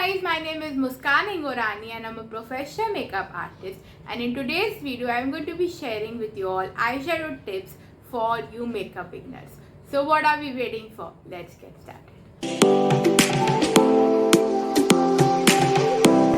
guys, my name is Muskan and I'm a professional makeup artist, and in today's video I'm going to be sharing with you all eyeshadow tips for you makeup beginners. So what are we waiting for? Let's get started.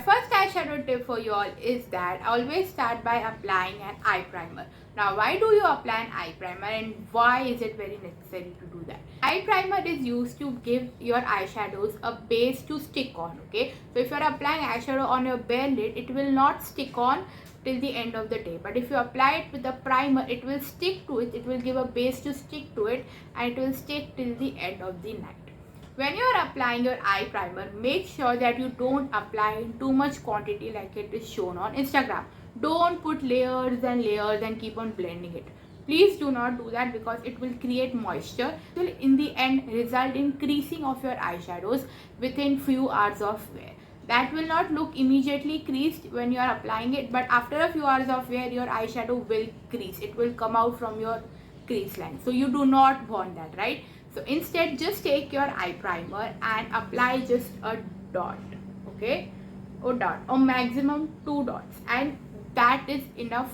First eyeshadow tip for you all is that always start by applying an eye primer. Now why do you apply an eye primer and why is it very necessary to do that? Eye primer is used to give your eyeshadows a base to stick on, okay? So if you are applying eyeshadow on your bare lid, it will not stick on till the end of the day, but if you apply it with a primer, it will stick to it, it will give a base to stick to it, and it will stick till the end of the night. When you are applying your eye primer, make sure that you don't apply in too much quantity like it is shown on Instagram. Don't put layers and layers and keep on blending it. Please do not do that because it will create moisture. It will in the end result in creasing of your eyeshadows within few hours of wear. That will not look immediately creased when you are applying it, but after a few hours of wear, your eyeshadow will crease. It will come out from your crease line. So you do not want that, right? So instead, just take your eye primer and apply just a dot, okay? Or maximum 2 dots, and that is enough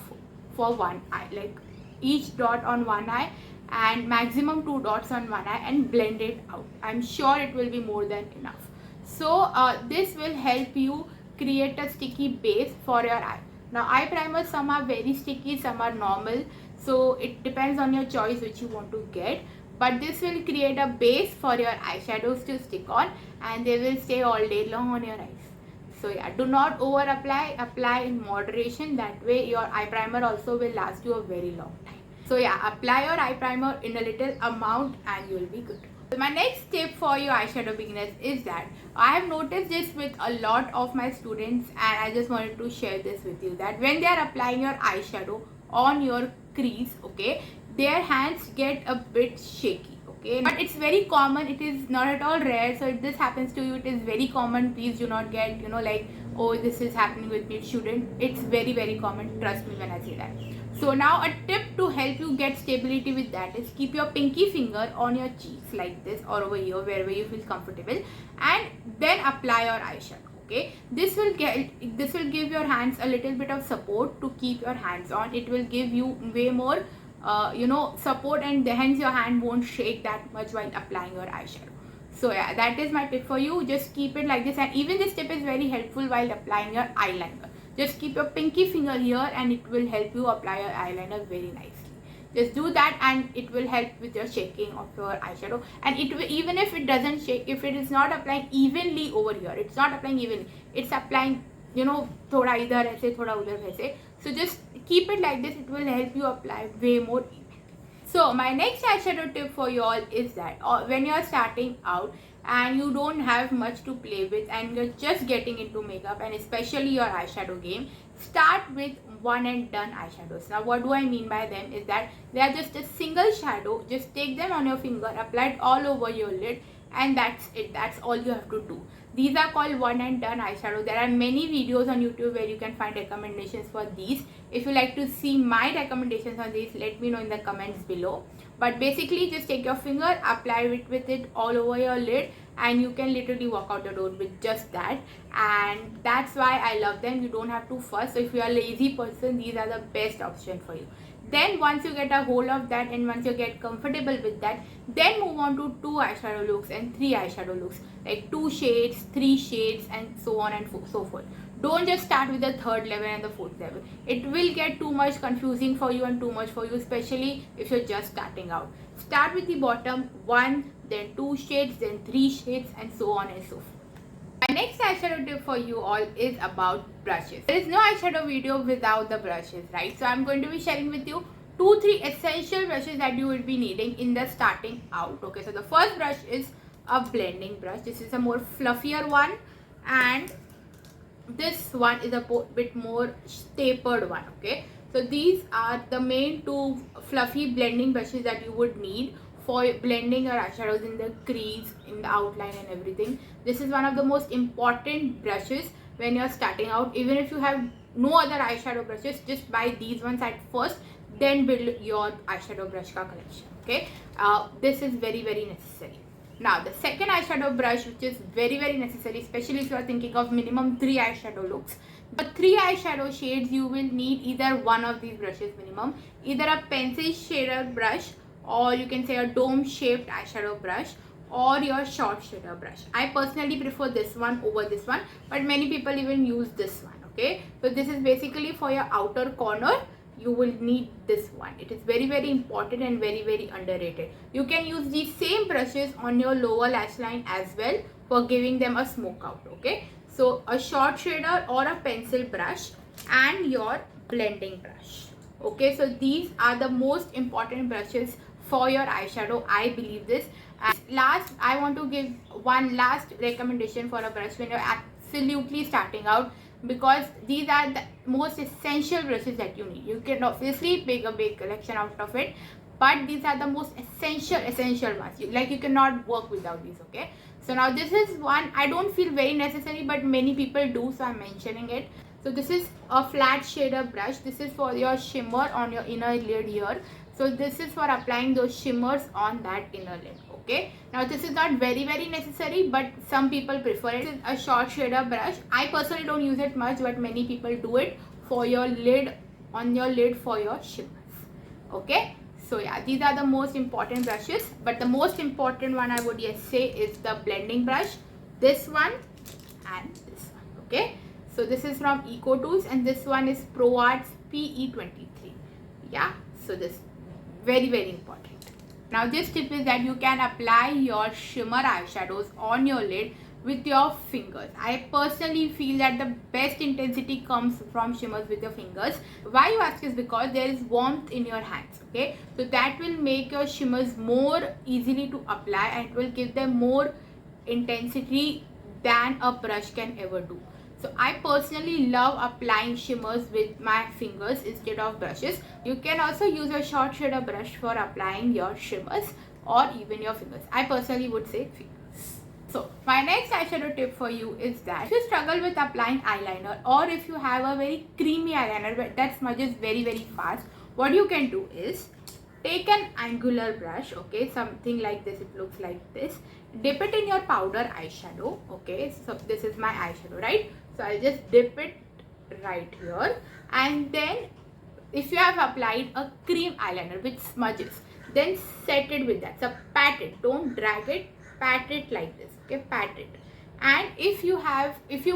for one eye. Like each dot on one eye and maximum 2 dots on one eye, and blend it out. I'm sure it will be more than enough. So this will help you create a sticky base for your eye. Now eye primers, some are very sticky, some are normal. So it depends on your choice which you want to get. But this will create a base for your eyeshadows to stick on, and they will stay all day long on your eyes. So yeah, do not over apply, apply in moderation. That way your eye primer also will last you a very long time. So yeah, apply your eye primer in a little amount and you will be good. So my next tip for you eyeshadow beginners is that I have noticed this with a lot of my students, and I just wanted to share this with you, that when they are applying your eyeshadow on your crease, okay, their hands get a bit shaky, okay? But it's very common, it is not at all rare. So if this happens to you, it is very common. Please do not get, like, oh, this is happening with me. It shouldn't. It's very, very common. Trust me when I say that. So now a tip to help you get stability with that is keep your pinky finger on your cheeks like this, or over here, wherever you feel comfortable, and then apply your eyeshadow. Okay, this will give your hands a little bit of support to keep your hands on. It will give you way more support, and hence your hand won't shake that much while applying your eyeshadow. So yeah, that is my tip for you. Just keep it like this, and even this tip is very helpful while applying your eyeliner. Just keep your pinky finger here and it will help you apply your eyeliner very nicely. Just do that and it will help with your shaking of your eyeshadow. And it will, even if it doesn't shake, if it is not applying evenly over here, it's not applying evenly, it's applying, thoda idhar aise, thoda udhar aise. So just keep it like this, it will help you apply way more evenly. So my next eyeshadow tip for you all is that when you are starting out and you don't have much to play with and you're just getting into makeup, and especially your eyeshadow game, start with one and done eyeshadows. Now what do I mean by them is that they are just a single shadow. Just take them on your finger, apply it all over your lid, and that's it. That's all you have to do. These are called one and done eyeshadow. There are many videos on YouTube where you can find recommendations for these. If you like to see my recommendations on these, let me know in the comments below. But basically, just take your finger, apply it with it all over your lid, and you can literally walk out the door with just that. And that's why I love them. You don't have to fuss. So if you are a lazy person, these are the best option for you. Then once you get a hold of that and once you get comfortable with that, then move on to 2 eyeshadow looks and 3 eyeshadow looks, like 2 shades, 3 shades, and so on and so forth. Don't just start with the 3rd level and the 4th level. It will get too much confusing for you and too much for you, especially if you're just starting out. Start with the bottom 1, then 2 shades, then 3 shades, and so on and so forth. My next eyeshadow tip for you all is about brushes. There is no eyeshadow video without the brushes, right? So I'm going to be sharing with you 2-3 essential brushes that you will be needing in the starting out. Okay, so the first brush is a blending brush. This is a more fluffier one, and this one is a bit more tapered one. Okay, so these are the main 2 fluffy blending brushes that you would need for blending your eyeshadows in the crease, in the outline, and everything. This is one of the most important brushes when you're starting out. Even if you have no other eyeshadow brushes, just buy these ones at first, then build your eyeshadow brush ka collection. Okay, this is very, very necessary. Now the second eyeshadow brush, which is very necessary, especially if you are thinking of minimum 3 eyeshadow looks. The 3 eyeshadow shades, you will need either one of these brushes minimum, either a pencil shader brush, or you can say a dome shaped eyeshadow brush, or your short shader brush. I personally prefer this one over this one, but many people even use this one. Okay, so this is basically for your outer corner. You will need this one. It is very important and very underrated. You can use these same brushes on your lower lash line as well for giving them a smoke out. Okay, so a short shader or a pencil brush and your blending brush. Okay, so these are the most important brushes for your eyeshadow. I believe this. And last, I want to give one last recommendation for a brush when you're absolutely starting out, because these are the most essential brushes that you need. You can obviously make a big collection out of it, but these are the most essential ones. You cannot work without these. Okay, so now this is one I don't feel very necessary, but many people do, so I'm mentioning it. So this is a flat shader brush. This is for your shimmer on your inner lid here. So this is for applying those shimmers on that inner lid. Okay, now this is not very necessary, but some people prefer it. This is a short shader brush. I personally don't use it much, but many people do it for your lid, on your lid for your shimmers. Okay, so yeah, these are the most important brushes, but the most important one I would say is the blending brush, this one and this one. Okay, so this is from Eco Tools and this one is Pro Arts PE23. Yeah, so this very important. Now this tip is that you can apply your shimmer eyeshadows on your lid with your fingers. I personally feel that the best intensity comes from shimmers with your fingers. Why you ask is because there is warmth in your hands. Okay, so that will make your shimmers more easily to apply and it will give them more intensity than a brush can ever do. So I personally love applying shimmers with my fingers instead of brushes. You can also use a short shader brush for applying your shimmers or even your fingers. I personally would say fingers. So my next eyeshadow tip for you is that if you struggle with applying eyeliner, or if you have a very creamy eyeliner that smudges very fast, what you can do is take an angular brush. Okay, something like this. It looks like this. Dip it in your powder eyeshadow. Okay, so this is my eyeshadow, right? So I'll just dip it right here, and then if you have applied a cream eyeliner which smudges, then set it with that. So pat it, don't drag it, pat it like this. Okay, pat it. And if you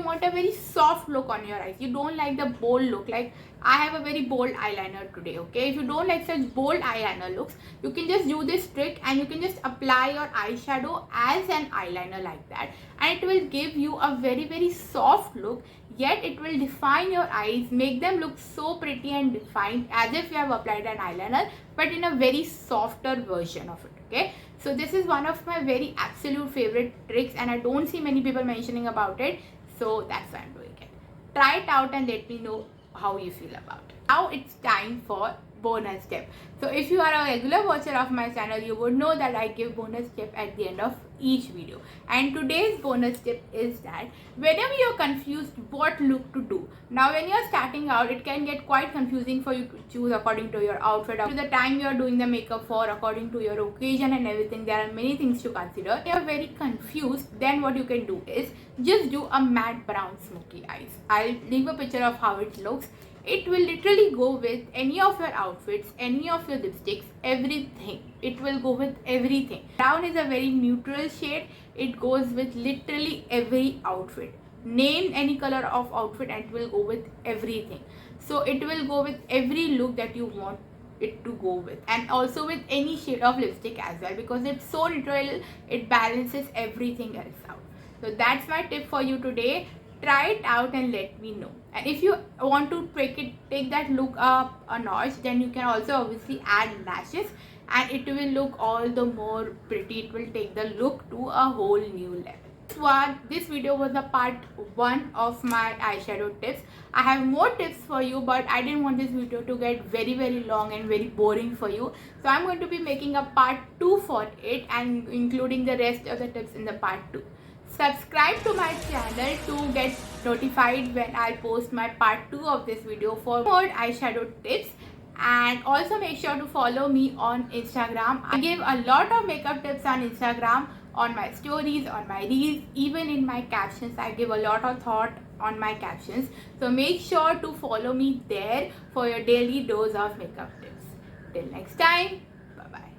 want a very soft look on your eyes, you don't like the bold look, like I have a very bold eyeliner today. Okay, if you don't like such bold eyeliner looks, you can just do this trick and you can just apply your eyeshadow as an eyeliner like that, and it will give you a very soft look, yet it will define your eyes, make them look so pretty and defined as if you have applied an eyeliner, but in a very softer version of it. Okay, so this is one of my very absolute favorite tricks and I don't see many people mentioning about it, so that's why I'm doing it. Try it out and let me know how you feel about it. Now it's time for bonus tip. So if you are a regular watcher of my channel, you would know that I give bonus tip at the end of each video, and today's bonus tip is that whenever you're confused what look to do, now when you're starting out, it can get quite confusing for you to choose according to your outfit, to the time you're doing the makeup for, according to your occasion and everything. There are many things to consider. If you're very confused, then what you can do is just do a matte brown smoky eyes. I'll leave a picture of how it looks. It will literally go with any of your outfits, any of your lipsticks, everything. It will go with everything. Brown is a very neutral shade. It goes with literally every outfit. Name any color of outfit and it will go with everything. So it will go with every look that you want it to go with, and also with any shade of lipstick as well, because it's so neutral, it balances everything else out. So that's my tip for you today. Try it out and let me know. And if you want to take that look up a notch, then you can also obviously add lashes and it will look all the more pretty. It will take the look to a whole new level. This video was a part 1 of my eyeshadow tips. I have more tips for you, but I didn't want this video to get very long and very boring for you. So I'm going to be making a part 2 for it and including the rest of the tips in the part 2. Subscribe to my channel to get notified when I post my part 2 of this video for more eyeshadow tips, and also make sure to follow me on Instagram. I give a lot of makeup tips on Instagram, on my stories, on my reels, even in my captions. I give a lot of thought on my captions. So make sure to follow me there for your daily dose of makeup tips. Till next time, bye bye.